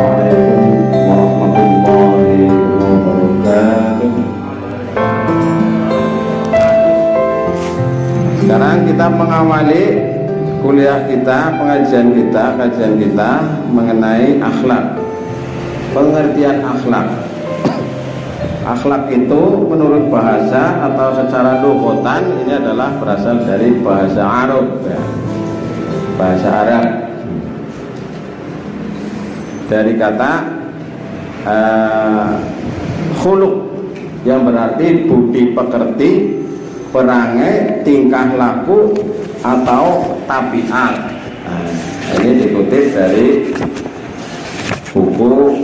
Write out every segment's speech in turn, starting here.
Assalamualaikum warahmatullahi wabarakatuh. Sekarang kita mengawali kuliah kita, kajian kita mengenai akhlak. Pengertian akhlak. Akhlak itu menurut bahasa atau secara lughatan ini adalah berasal dari bahasa Arab, ya. Bahasa Arab. Dari kata khuluq yang berarti budi pekerti, perangai, tingkah laku atau tabiat. Ini dikutip dari buku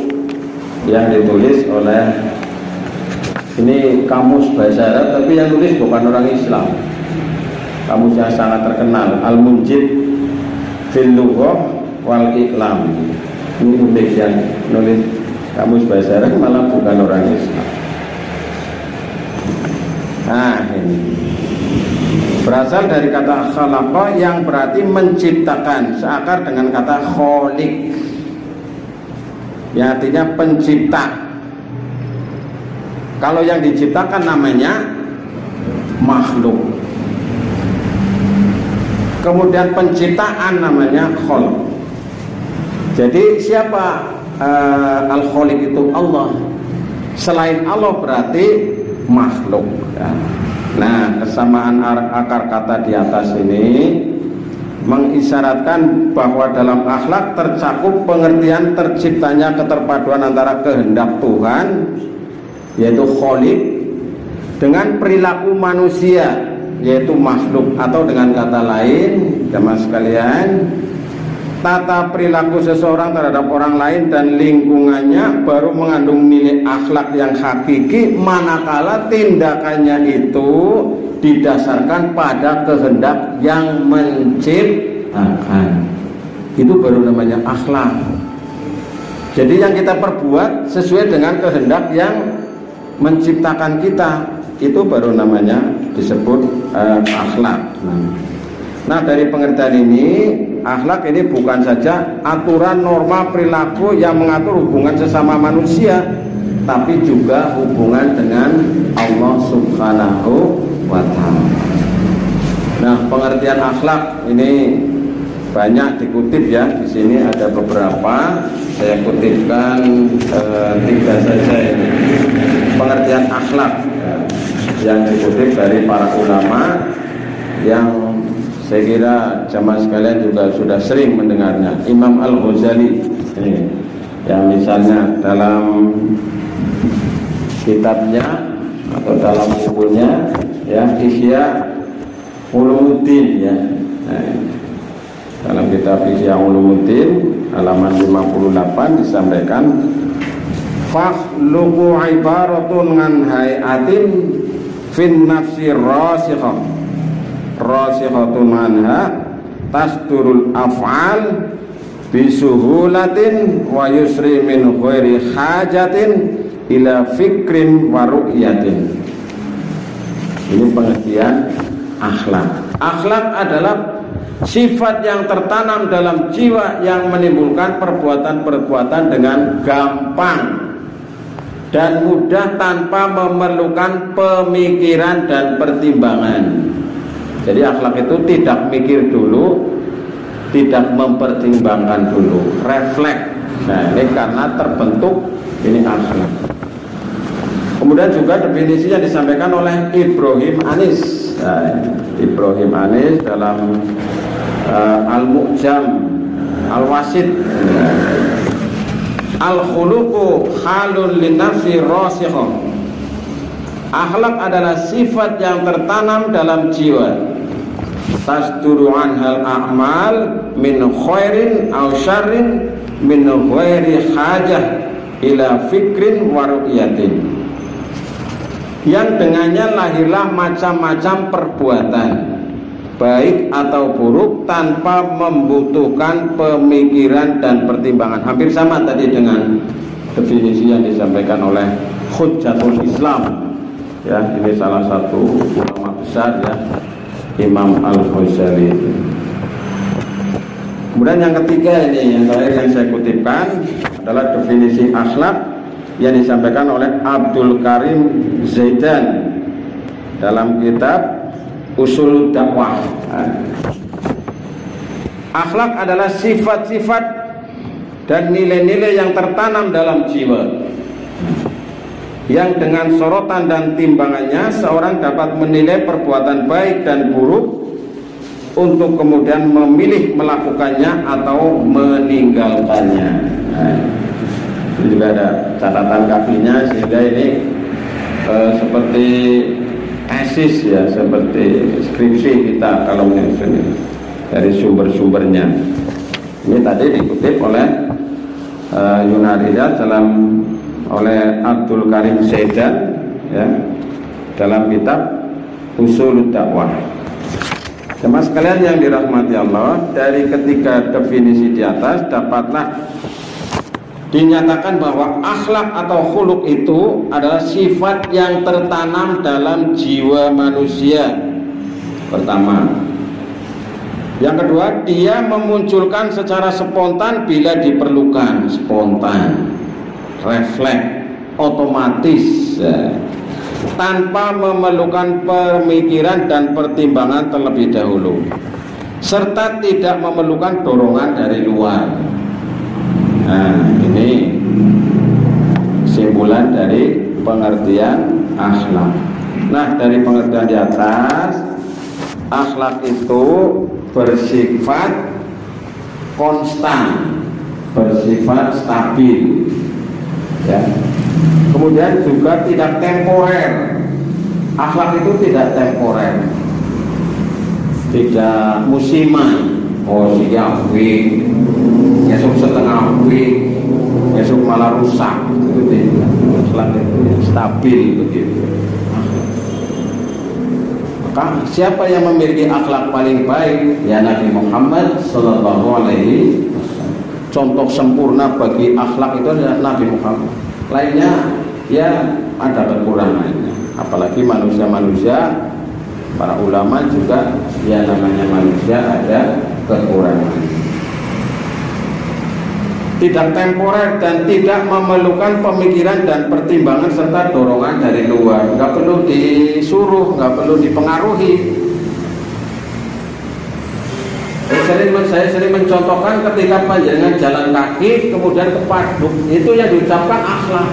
yang ditulis oleh, ini kamus bahasa Arab, tapi yang tulis bukan orang Islam. Kamus yang sangat terkenal, Al-Munjid fil Lughah wal Iklam. Ini unik yang nulis kamus bahasa Arab malah bukan orang Islam. Nah, ini berasal dari kata khalaqa yang berarti menciptakan, seakar dengan kata kholiq yang artinya pencipta. Kalau yang diciptakan namanya makhluk, kemudian penciptaan namanya khaliq. Jadi siapa al-khaliq itu? Allah. Selain Allah berarti makhluk, ya. Nah, kesamaan akar kata di atas ini mengisyaratkan bahwa dalam akhlak tercakup pengertian terciptanya keterpaduan antara kehendak Tuhan, yaitu khaliq, dengan perilaku manusia, yaitu makhluk. Atau dengan kata lain, jamaah sekalian, tata perilaku seseorang terhadap orang lain dan lingkungannya baru mengandung nilai akhlak yang hakiki, manakala tindakannya itu didasarkan pada kehendak yang menciptakan. Itu baru namanya akhlak. Jadi yang kita perbuat sesuai dengan kehendak yang menciptakan kita, itu baru namanya disebut akhlak. Nah, dari pengertian ini, akhlak ini bukan saja aturan norma perilaku yang mengatur hubungan sesama manusia, tapi juga hubungan dengan Allah Subhanahu wa ta'ala. Nah, pengertian akhlak ini banyak dikutip, ya. Di sini ada beberapa, saya kutipkan 3 saja ini. Pengertian akhlak yang dikutip dari para ulama yang saya kira jamaah sekalian juga sudah sering mendengarnya. Imam Al-Ghazali ini, yang misalnya dalam kitabnya atau dalam bukunya, ya, Ihya Ulumuddin, ya. Nah, dalam kitab Ihya Ulumuddin halaman 58 disampaikan, fakhluqu ibaratun an hayatin fin nafsi rasikhah rasikhatun anha tasdurul af'al bisuhulatin wa yusri min ghairi hajatin ila fikrin wa ru'yatin. Ini pengertian akhlak. Akhlak adalah sifat yang tertanam dalam jiwa yang menimbulkan perbuatan-perbuatan dengan gampang dan mudah tanpa memerlukan pemikiran dan pertimbangan. Jadi akhlak itu tidak mikir dulu, tidak mempertimbangkan dulu, refleks. Nah, ini karena terbentuk ini akhlak. Kemudian juga definisinya disampaikan oleh Ibrahim Anis. Nah, Ibrahim Anis dalam Al-Mu'jam Al-Wasid. Al-khuluqu halun linafsi rasikhah. Akhlak adalah sifat yang tertanam dalam jiwa. Tasduru anhal a'mal min khairin aw syarrin min ghairi hajah ila fikrin wa ru'yatin. Yang dengannya lahirlah macam-macam perbuatan, baik atau buruk, tanpa membutuhkan pemikiran dan pertimbangan. Hampir sama tadi dengan definisi yang disampaikan oleh Hujjatul Islam, ya. Ini salah satu ulama besar, ya, Imam Al-Ghazali. Kemudian yang ketiga ini, yang terakhir yang saya kutipkan, adalah definisi akhlak yang disampaikan oleh Abdul Karim Zaidan dalam kitab Ushul Dakwah. Akhlak adalah sifat-sifat dan nilai-nilai yang tertanam dalam jiwa, yang dengan sorotan dan timbangannya seorang dapat menilai perbuatan baik dan buruk untuk kemudian memilih melakukannya atau meninggalkannya. Ini juga ada catatan kakinya, sehingga ini seperti tesis ya, seperti skripsi kita kalau menyusun dari sumber-sumbernya. Ini tadi dikutip oleh Yunariyat oleh Abdul Karim Zaidan ya, dalam kitab Ushul Dakwah. Jemaah sekalian yang dirahmati Allah, dari ketiga definisi di atas dapatlah dinyatakan bahwa akhlak atau khuluq itu adalah sifat yang tertanam dalam jiwa manusia. Pertama. Yang kedua, dia memunculkan secara spontan bila diperlukan. Spontan, refleks, otomatis, tanpa memerlukan pemikiran dan pertimbangan terlebih dahulu, serta tidak memerlukan dorongan dari luar. Nah, ini kesimpulan dari pengertian akhlak. Nah, dari pengertian di atas, akhlak itu bersifat konstan, bersifat stabil ya. Kemudian juga tidak temporer. Akhlak itu tidak temporer, tidak musiman. Oh siang week, besok setengah week, besok malah rusak. Itu tidak. Akhlak itu stabil begitu. Maka siapa yang memiliki akhlak paling baik? Ya Nabi Muhammad Sallallahu Alaihi Wasallam. Contoh sempurna bagi akhlak itu adalah Nabi Muhammad. Lainnya ya ada kekurangannya. Apalagi manusia-manusia, para ulama juga ya namanya manusia ada kekurangan. Tidak temporer dan tidak memerlukan pemikiran dan pertimbangan serta dorongan dari luar. Nggak perlu disuruh, nggak perlu dipengaruhi. Saya sering mencontohkan ketika panjenengan jalan kaki kemudian kepaduk, itu yang diucapkan akhlak.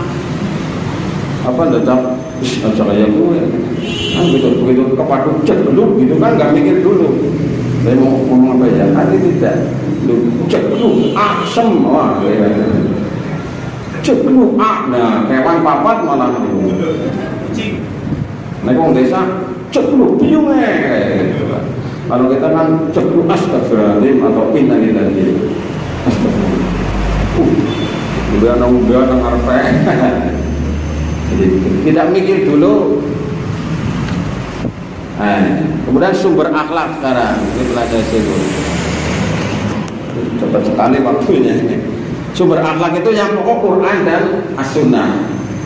Apa ndacap ajak kayak gue kan begitu kepaduk cek dulu gitu kan, nggak mikir dulu saya mau ngomong apa ya, nanti tidak cek dulu asem, wah cek dulu nah kewan papat malah naik orang desa cek dulu biung gitu. Kalau kita kan cek dulu astagfirullahaladzim atau innalillahi astagfirullah udah ngarpe. Jadi tidak mikir dulu. Kemudian sumber akhlak sekarang ini telah saya singgung. Cepat sekali waktunya ini. Sumber akhlak itu yang pokok Quran dan As-Sunnah.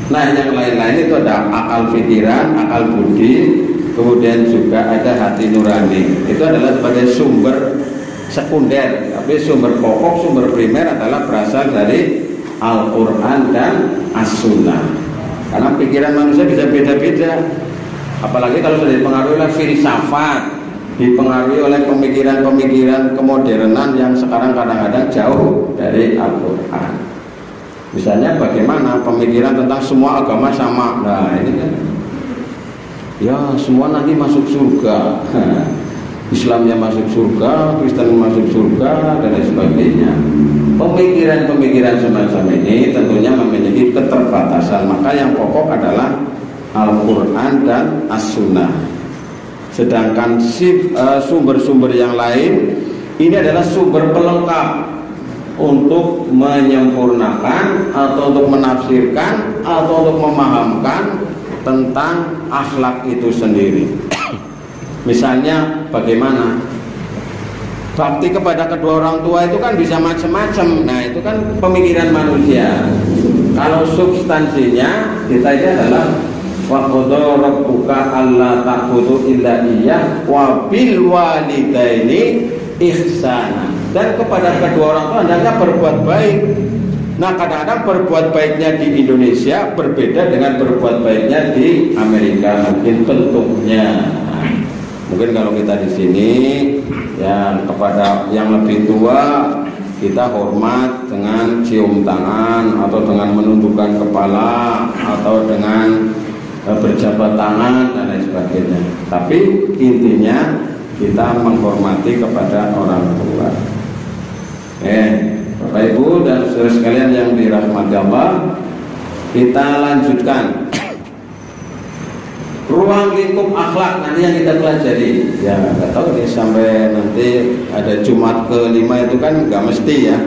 Nah yang lain-lain itu ada akal pikiran, akal budi, kemudian juga ada hati nurani. Itu adalah sebagai sumber sekunder. Tapi sumber pokok, sumber primer adalah berasal dari Al-Quran dan As-Sunnah. Karena pikiran manusia bisa beda-beda. Apalagi kalau sudah dipengaruhi oleh filsafat, dipengaruhi oleh pemikiran-pemikiran kemodernan yang sekarang kadang-kadang jauh dari Al-Quran. Misalnya bagaimana pemikiran tentang semua agama sama. Nah ini kan ya semua nanti masuk surga. Islamnya masuk surga, Kristen masuk surga, dan lain sebagainya. Pemikiran-pemikiran semacam ini tentunya memiliki keterbatasan. Maka yang pokok adalah Al-Quran dan As-Sunnah. Sedangkan sumber-sumber yang lain ini adalah sumber pelengkap untuk menyempurnakan atau untuk menafsirkan atau untuk memahamkan tentang akhlak itu sendiri. Misalnya bagaimana bakti kepada kedua orang tua itu kan bisa macam-macam. Nah itu kan pemikiran manusia. Kalau substansinya kita ini adalah wa qadara rabbuka alla ta'budu illa iyyah wa bil walidaini ihsana. Dan kepada kedua orang tua hendaknya berbuat baik. Nah, kadang-kadang berbuat baiknya di Indonesia berbeda dengan berbuat baiknya di Amerika, mungkin bentuknya. Mungkin kalau kita di sini ya kepada yang lebih tua kita hormat dengan cium tangan atau dengan menundukkan kepala atau dengan berjabat tangan dan lain sebagainya. Tapi intinya kita menghormati kepada orang tua. Bapak Ibu dan saudara sekalian yang dirahmati Allah, kita lanjutkan ruang lingkup akhlak nanti yang kita pelajari. Ya nggak tahu nih sampai nanti ada Jumat ke-5 itu kan nggak mesti ya.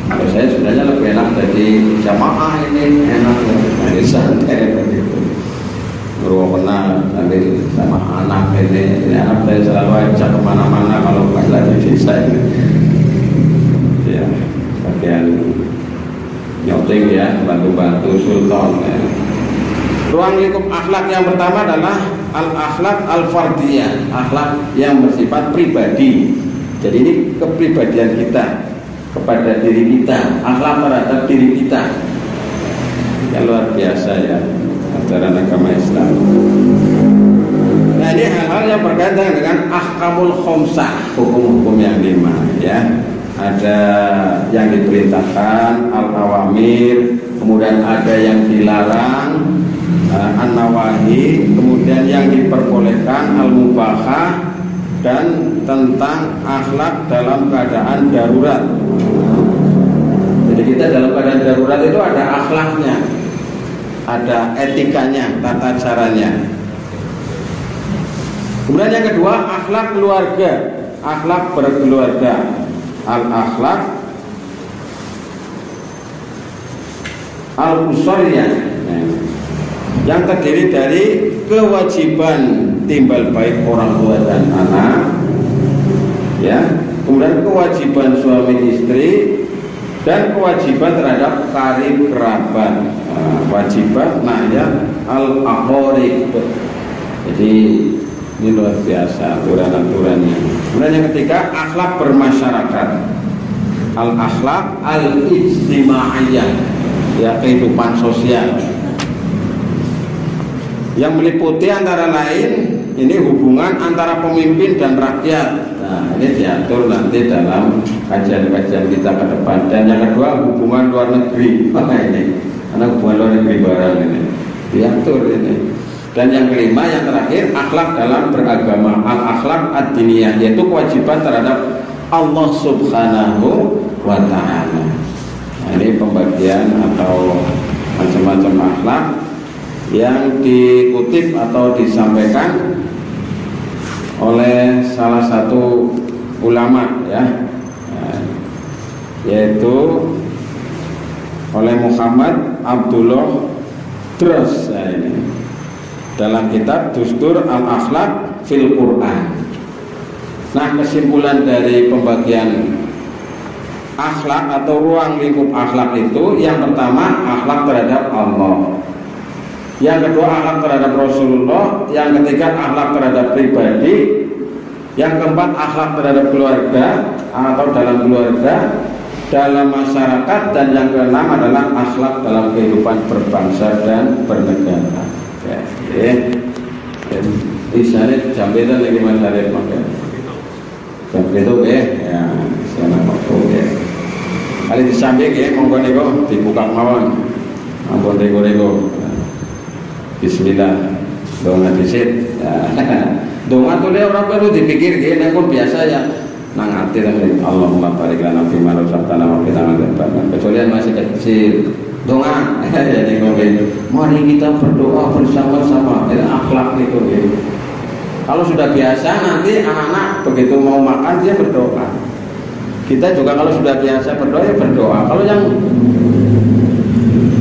Kalau saya sebenarnya lebih enak jadi jamaah, ini enak ya, santai begitu. Berwakna nanti sama anak ini anak saya selalu ajak kemana-mana kalau nggak lagi desa ini. Ya, bagian nyouting ya, bantu-bantu sultan ya. Ruang lingkup akhlak yang pertama adalah al-akhlak al-fardiyah, akhlak yang bersifat pribadi. Jadi ini kepribadian kita kepada diri kita, akhlak terhadap diri kita. Ya luar biasa ya ajaran agama Islam. Nah ini hal-hal yang berkaitan dengan ahkamul khomsah, hukum-hukum yang 5 ya. Ada yang diperintahkan al-awamir, kemudian ada yang dilarang an-nawahi, kemudian yang diperbolehkan al-mubahah, dan tentang akhlak dalam keadaan darurat. Jadi kita dalam keadaan darurat itu ada akhlaknya, ada etikanya, tata caranya. Kemudian yang kedua akhlak keluarga, akhlak berkeluarga, al-akhlak al-usariyah, yang terdiri dari kewajiban timbal baik orang tua dan anak, ya, kemudian kewajiban suami istri dan kewajiban terhadap karib kerabat, wajibat ya al-aqarib. Jadi ini luar biasa aturan-aturannya. Kemudian yang ketiga akhlak bermasyarakat, al-akhlak al-ijtimaiyah, ya kehidupan sosial, yang meliputi antara lain ini hubungan antara pemimpin dan rakyat. Nah ini diatur nanti dalam kajian-kajian kita ke depan. Dan yang kedua hubungan luar negeri. Maka ini karena hubungan luar negeri barang ini diatur ini. Dan yang kelima yang terakhir akhlak dalam beragama, al-akhlak ad-diniyah, yaitu kewajiban terhadap Allah Subhanahu wa ta'ala. Nah ini pembagian atau macam-macam akhlak yang dikutip atau disampaikan oleh salah satu ulama ya, yaitu oleh Muhammad Abdullah Dros ini dalam kitab Dustur al-Akhlak fil Quran. Nah kesimpulan dari pembagian akhlak atau ruang lingkup akhlak itu, yang pertama akhlak terhadap Allah, yang kedua akhlak terhadap Rasulullah, yang ketiga akhlak terhadap pribadi, yang keempat akhlak terhadap keluarga atau dalam keluarga, dalam masyarakat, dan yang keenam adalah akhlak dalam kehidupan berbangsa dan bernegara. Ya, di sana jam beda lagi masyarakat pakai jam itu ya sana pakai kali disamping ya monggo nego dibuka mawon ampun nego. Bismillah, doa disit. Doa tuh dia orang perlu dipikir gini, pun biasa ya. Nang hati dan Allahumma barik lana fi ma razaqtana wa qina adzabannar. Kecuali masih kecil, doa. Jadi mari kita berdoa bersama-sama. Ini akhlak itu. Kalau sudah biasa nanti anak-anak begitu mau makan dia berdoa. Kita juga kalau sudah biasa berdoa ya berdoa. Kalau yang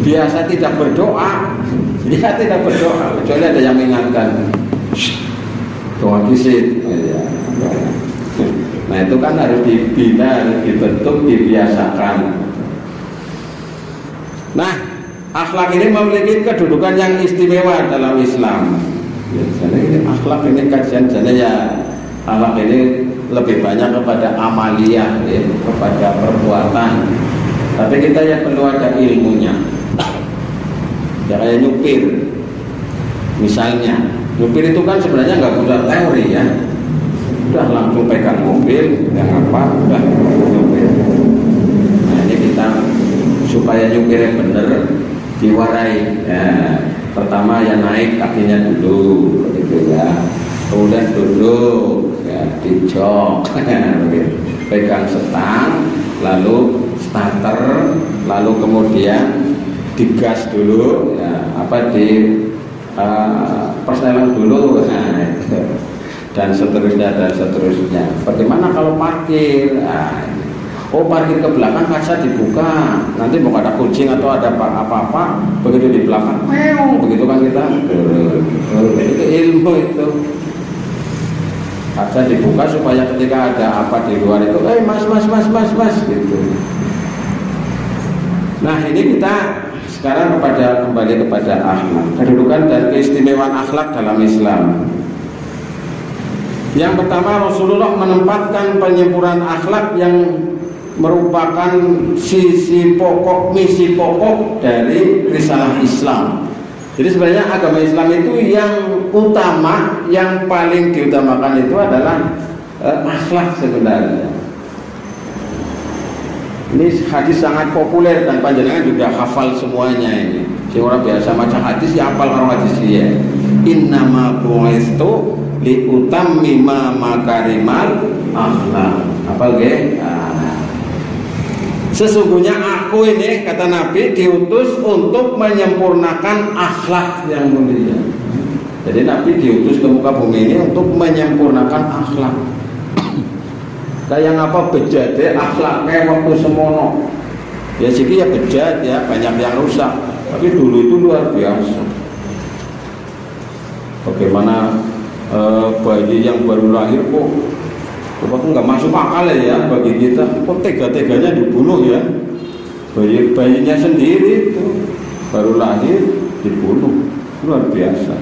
biasa tidak berdoa, dia tidak berdoa, kecuali ada yang mengingatkan doa kisit. Nah itu kan harus dibina, harus dibentuk, dibiasakan. Nah akhlak ini memiliki kedudukan yang istimewa dalam Islam. Jadi ini akhlak ini kajian ya, akhlak ini lebih banyak kepada amaliyah ya, kepada perbuatan. Tapi kita yang perlu ada ilmunya. Ya kayak nyupir. Misalnya, nyupir itu kan sebenarnya nggak butuh teori ya. Udah langsung pegang mobil, yang apa, udah nyupir. Nah ini kita supaya nyupirnya bener diwarai. Ya, pertama ya naik kakinya dulu, gitu ya. Kemudian duduk, ya dijok, pegang setang, lalu starter, lalu kemudian digas dulu, ya, apa di persenelan dulu, nah, dan seterusnya. Bagaimana kalau parkir? Nah, oh parkir ke belakang kaca dibuka, nanti mau ada kucing atau ada apa-apa, begitu di belakang, begitu kan kita, itu ilmu itu. Kaca dibuka supaya ketika ada apa di luar itu, mas gitu. Nah ini kita sekarang kembali kepada akhlak, kedudukan dan keistimewaan akhlak dalam Islam. Yang pertama, Rasulullah menempatkan penyempurnaan akhlak yang merupakan misi pokok dari risalah Islam. Jadi sebenarnya agama Islam itu yang utama, yang paling diutamakan itu adalah akhlak sebenarnya. Ini hadis sangat populer dan panjenengan juga hafal semuanya ini. Si orang biasa macam hadis ya hafal orang hadis ya. Innama bu'istu li utammima makarimal akhlak. Hafal nggih? Sesungguhnya aku ini, kata Nabi, diutus untuk menyempurnakan akhlak yang mulia. Jadi Nabi diutus ke muka bumi ini untuk menyempurnakan akhlak. Kayak apa bejat ya, akhlaknya waktu semono. Ya siki ya bejat ya, banyak yang rusak. Tapi dulu itu luar biasa. Bagaimana bayi yang baru lahir kok nggak masuk akal ya bagi kita, kok tega-teganya dibunuh ya, bayinya sendiri itu baru lahir dibunuh, luar biasa.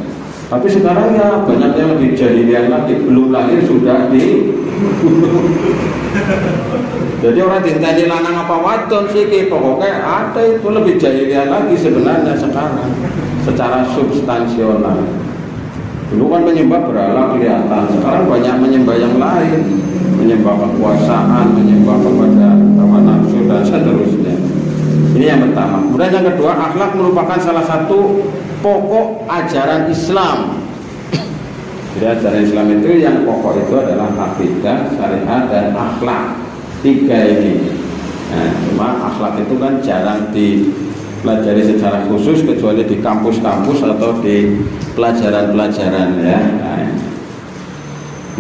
Tapi sekarang ya banyak yang lebih jahiliah lagi, belum lahir sudah dibunuh. Jadi orang dinteni lanang apa wadon sih, pokoknya ada itu lebih jahiliah lagi sebenarnya sekarang secara substansional. Dulu kan menyembah berhala kelihatan, sekarang banyak menyembah yang lain, menyembah kekuasaan, menyembah kepada hawa nafsu dan seterusnya. Ini yang pertama. Kemudian yang kedua, akhlak merupakan salah satu pokok ajaran Islam. Jadi ajaran Islam itu yang pokok itu adalah akidah, syariat, dan akhlak. Tiga ini. Nah, cuma akhlak itu kan jarang dipelajari secara khusus kecuali di kampus-kampus atau di pelajaran-pelajaran ya. Nah,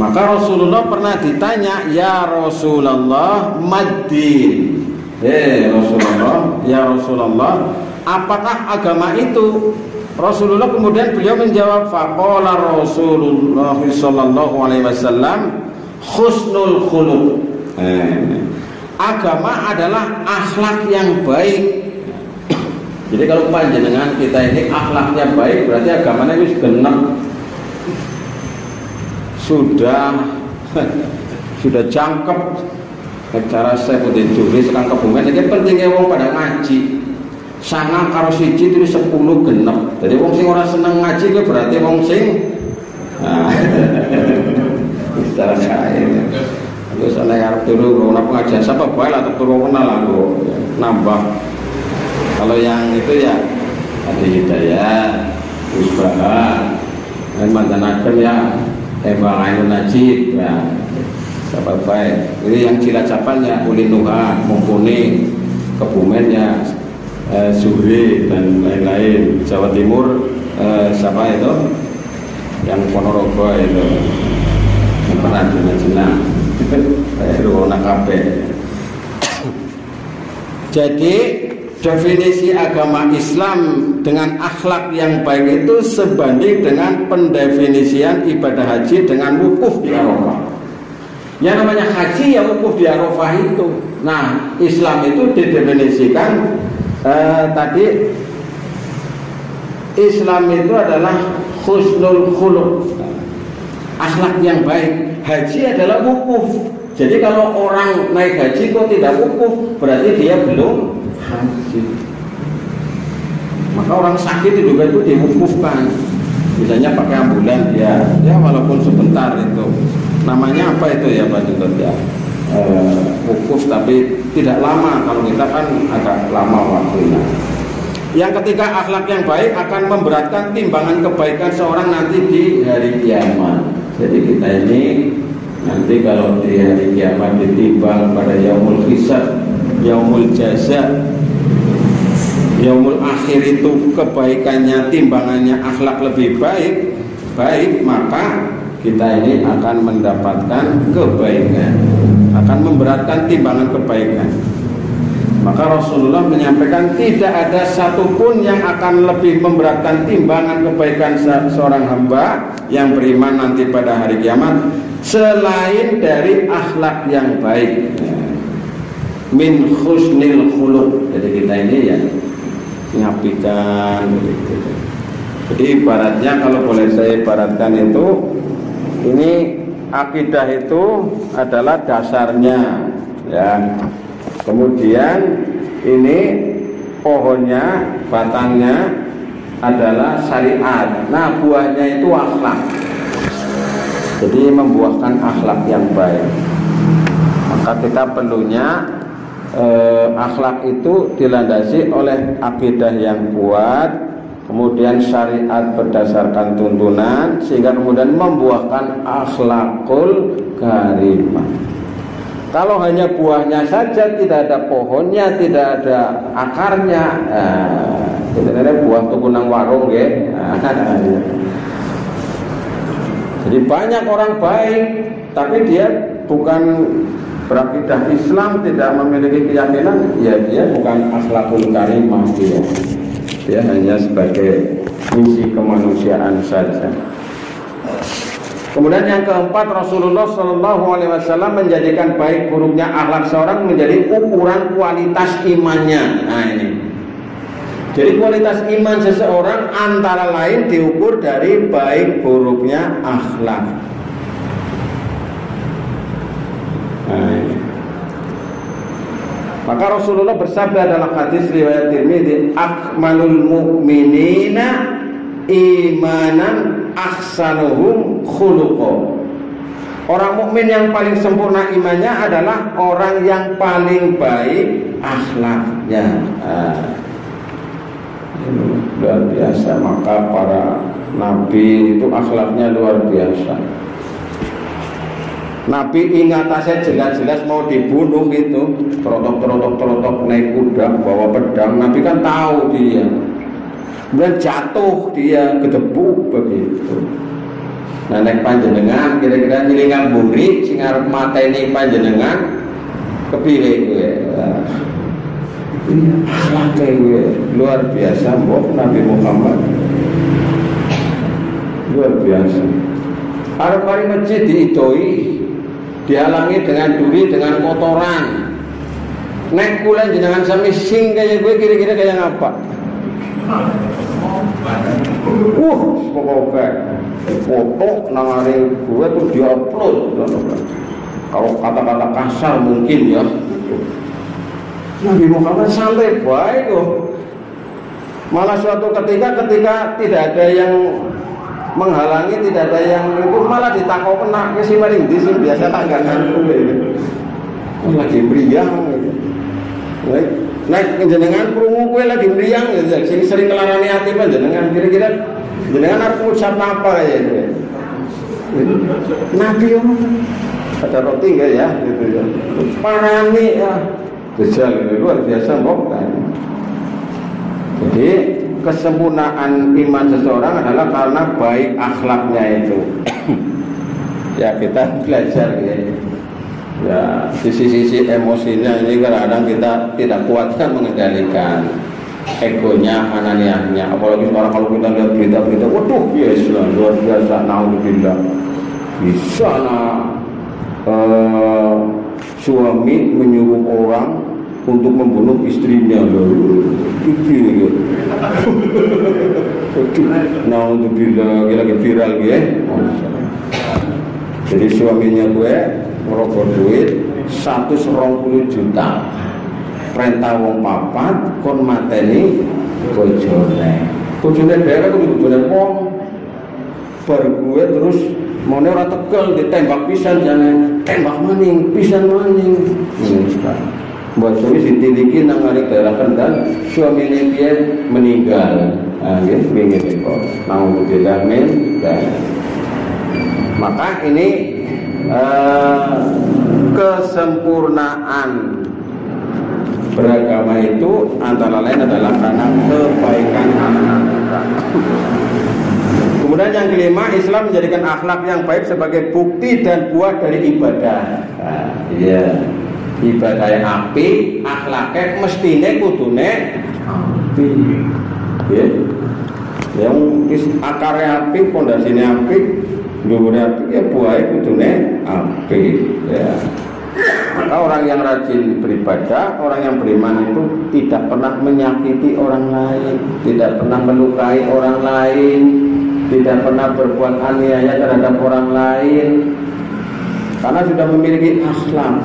maka Rasulullah pernah ditanya, ya Rasulullah maddin. Rasulullah, ya Rasulullah, apakah agama itu? Rasulullah kemudian beliau menjawab, faqala Rasulullah sallallahu alaihi wasallam husnul khuluq. Agama adalah akhlak yang baik. Jadi kalau panjenengan kita ini akhlaknya baik, berarti agamanya itu genep. Sudah jangkep. Cara saya putih juri sekarang kebumen ini pentingnya wong pada ngaji. Sangat karo siji itu 10 genep. Jadi wong sing ora seneng ngaji itu berarti wong sing secara saya. Terus ana arep turu ana pengajian siapa bae lah turu kenal aku nambah. Kalau yang itu ya ada hidayah, usbah, dan mantan akan ya Embang Ainun Najib ya, sahabat baik. Ini yang Cilacapan ya Ulinuha, Mumpuni, Kebumen ya Zuhri dan lain-lain. Jawa Timur siapa itu? Yang Ponorogo itu yang pernah jenang-jenang Rona Kabe. Jadi definisi agama Islam dengan akhlak yang baik itu sebanding dengan pendefinisian ibadah haji dengan wukuf di Arafah. Yang namanya haji ya wukuf di Arafah itu. Nah, Islam itu didefinisikan tadi Islam itu adalah husnul khuluq, akhlak yang baik. Haji adalah wukuf. Jadi kalau orang naik haji kok tidak wukuf, berarti dia belum orang sakit juga itu diwukufkan, misalnya pakai ambulan ya walaupun sebentar itu. Namanya apa itu ya Pak Juntot ya? Wukuf tapi tidak lama, kalau kita kan agak lama waktunya. Yang ketiga, akhlak yang baik akan memberatkan timbangan kebaikan seorang nanti di hari kiamat. Jadi kita ini nanti kalau di hari kiamat ditimbang pada yaumul hisab, yaumul jaza, yaumul akhir itu kebaikannya, timbangannya akhlak lebih baik, maka kita ini akan mendapatkan kebaikan, akan memberatkan timbangan kebaikan. Maka Rasulullah menyampaikan tidak ada satupun yang akan lebih memberatkan timbangan kebaikan seorang hamba yang beriman nanti pada hari kiamat selain dari akhlak yang baik. Min husnil khuluq. Jadi kita ini ya mengapikan begitu. Jadi ibaratnya kalau boleh saya ibaratkan itu, ini akidah itu adalah dasarnya ya. Kemudian ini pohonnya, batangnya adalah syariat. Nah, buahnya itu akhlak. Jadi membuahkan akhlak yang baik. Maka kita perlunya akhlak itu dilandasi oleh akidah yang kuat, kemudian syariat berdasarkan tuntunan, sehingga kemudian membuahkan akhlakul karimah. Kalau hanya buahnya saja, tidak ada pohonnya, tidak ada akarnya, tidak ada buah tukunang warung ya. Jadi banyak orang baik, tapi dia bukan berakidah Islam, tidak memiliki keyakinan, ya dia bukan akhlakul karimah dia. Dia hanya sebagai misi kemanusiaan saja. Kemudian yang keempat, Rasulullah SAW menjadikan baik buruknya akhlak seorang menjadi ukuran kualitas imannya. Nah ini, jadi kualitas iman seseorang antara lain diukur dari baik buruknya akhlak. Nah ini. Maka Rasulullah bersabda dalam hadis riwayat Tirmidzi, akmalul mu'minina imanan ahsanuhum khuluqa. Orang mukmin yang paling sempurna imannya adalah orang yang paling baik akhlaknya. Luar biasa. Maka para nabi itu akhlaknya luar biasa. Nabi ingatasnya jelas-jelas mau dibunuh itu, terotok naik kuda bawa pedang. Nabi kan tahu dia. Kemudian jatuh dia gedebuk begitu. Nah nek panjenengan kira-kira nyilingan buri sing arep mateni panjenengan kepilih gue. Akhlake gue luar biasa mbok Nabi Muhammad. Luar biasa. Arep mari masjid diidoi, dihalangi dengan duri, dengan kotoran. Nek kula jenengan sami sing kaya gue kira-kira kayak ngapa? Pokoknya foto nangari gue tuh diupload. Kalau kata-kata kasar mungkin ya. Nabi Muhammad santai baik kok. Malah suatu ketika tidak ada yang menghalangi, tidak ada yang itu, malah ditakau kena ke si maring di sini biasa tanggangan lagi meriang gitu. Naik jenengan krungu kowe lagi meriang gitu, sing sering ngelarani ati panjenengan, kira-kira jenengan arep ngucap apa ya itu. Nabi ada roti enggak ya gitu ya. Parani ya. Bejal luar biasa kok. Jadi kesempurnaan iman seseorang adalah karena baik akhlaknya itu. Ya kita belajar ya. Ya, sisi-sisi emosinya ini kadang-kadang kita tidak kuatkan mengendalikan egonya, ananiahnya. Apalagi sekarang kalau kita lihat berita-berita, waduh, yes, luar biasa, naudzubillah. Bisa suami menyuruh orang untuk membunuh istrinya loh. Gitu. Naudzubillah, lagi viral ya. Jadi suaminya gue merokok duit 120 juta, perintah wong papat kon mateni bojone dhewe kudu bojone wong bar gue terus mone ora tekel ditembak pisan jangan tembak maning pisan maning mbok suwi ditiliki nang arek daerah Kendal suamine piye meninggal nggih wingi kok naudzubillah min maka ini kesempurnaan beragama itu antara lain adalah karena kebaikan anak-anak kita. Kemudian yang kelima, Islam menjadikan akhlak yang baik sebagai bukti dan buah dari ibadah. Ibadah yang api, akhlaknya mestine kudune api. Yang akarnya api, pondasinya api, dhuwure api, buahnya kudune api. Maka orang yang rajin beribadah, orang yang beriman itu tidak pernah menyakiti orang lain, tidak pernah melukai orang lain, tidak pernah berbuat aniaya terhadap orang lain, karena sudah memiliki akhlak.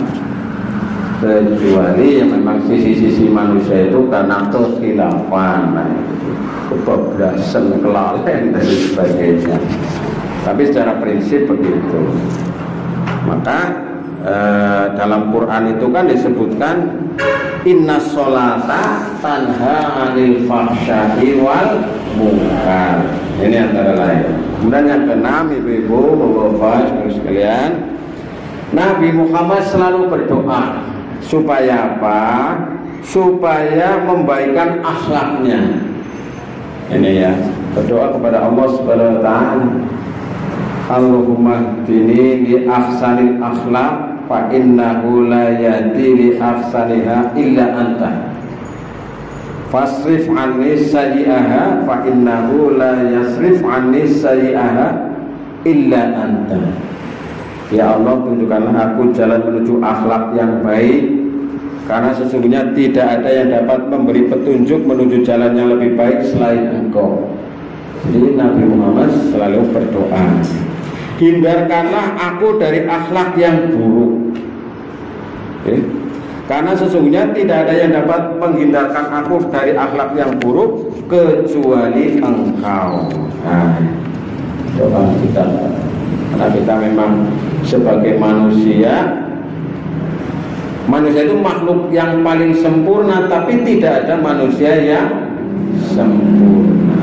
Kecuali yang memang sisi-sisi manusia itu karena kekhilafan, kebablasan, kelalaian dan sebagainya. Tapi secara prinsip begitu. Maka dalam Quran itu kan disebutkan inna sholata tanha anil fahsya'i wal munkar. Ini antara lain. Kemudian yang keenam, ibu-ibu, bapak-bapak sekalian, Nabi Muhammad selalu berdoa supaya apa? Supaya membaikkan akhlaknya. Ini ya, berdoa kepada Allah Subhanahu wa taala. Allahumma hdini li ahsanil akhlaq fa innahu la yahdi li ahsaniha illa anta. Fasrif anni sayyi'aha fa innahu la yasrif anni sayyi'aha illa anta. Ya Allah, tunjukkanlah aku jalan menuju akhlak yang baik, karena sesungguhnya tidak ada yang dapat memberi petunjuk menuju jalan yang lebih baik selain Engkau. Jadi Nabi Muhammad selalu berdoa, hindarkanlah aku dari akhlak yang buruk. Karena sesungguhnya tidak ada yang dapat menghindarkan aku dari akhlak yang buruk kecuali Engkau. Nah, doa kita. Karena kita memang sebagai manusia itu makhluk yang paling sempurna, tapi tidak ada manusia yang sempurna.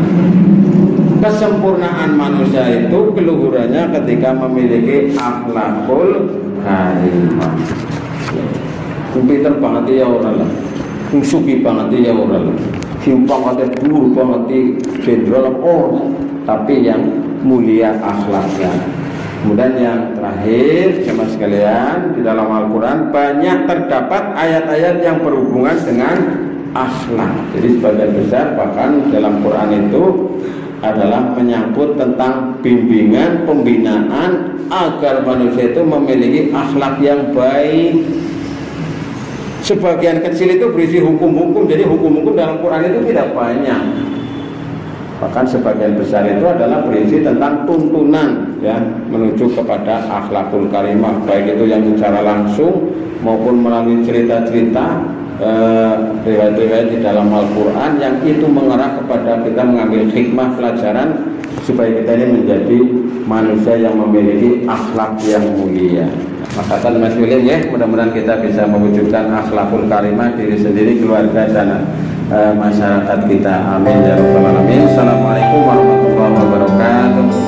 Kesempurnaan manusia itu keluhurannya ketika memiliki akhlakul karimah. Pinter banget ya orang lah, suki banget ya orang lah, banget dulu banget jenderal tapi yang mulia akhlaknya. Kemudian yang terakhir, jemaah sekalian, di dalam Al-Quran banyak terdapat ayat-ayat yang berhubungan dengan akhlak. Jadi sebagian besar bahkan dalam Quran itu adalah menyangkut tentang bimbingan, pembinaan agar manusia itu memiliki akhlak yang baik. Sebagian kecil itu berisi hukum-hukum, jadi hukum-hukum dalam Quran itu tidak banyak. Bahkan sebagian besar itu adalah berisi tentang tuntunan ya menuju kepada akhlakul karimah, baik itu yang secara langsung maupun melalui cerita-cerita riwayat-riwayat di dalam Al-Quran yang itu mengarah kepada kita mengambil hikmah pelajaran supaya kita ini menjadi manusia yang memiliki akhlak yang mulia. Makatan Mas William ya, mudah-mudahan kita bisa mewujudkan akhlakul karimah diri sendiri, keluarga dan masyarakat kita. Amin ya rabbal alamin. Assalamualaikum warahmatullahi wabarakatuh.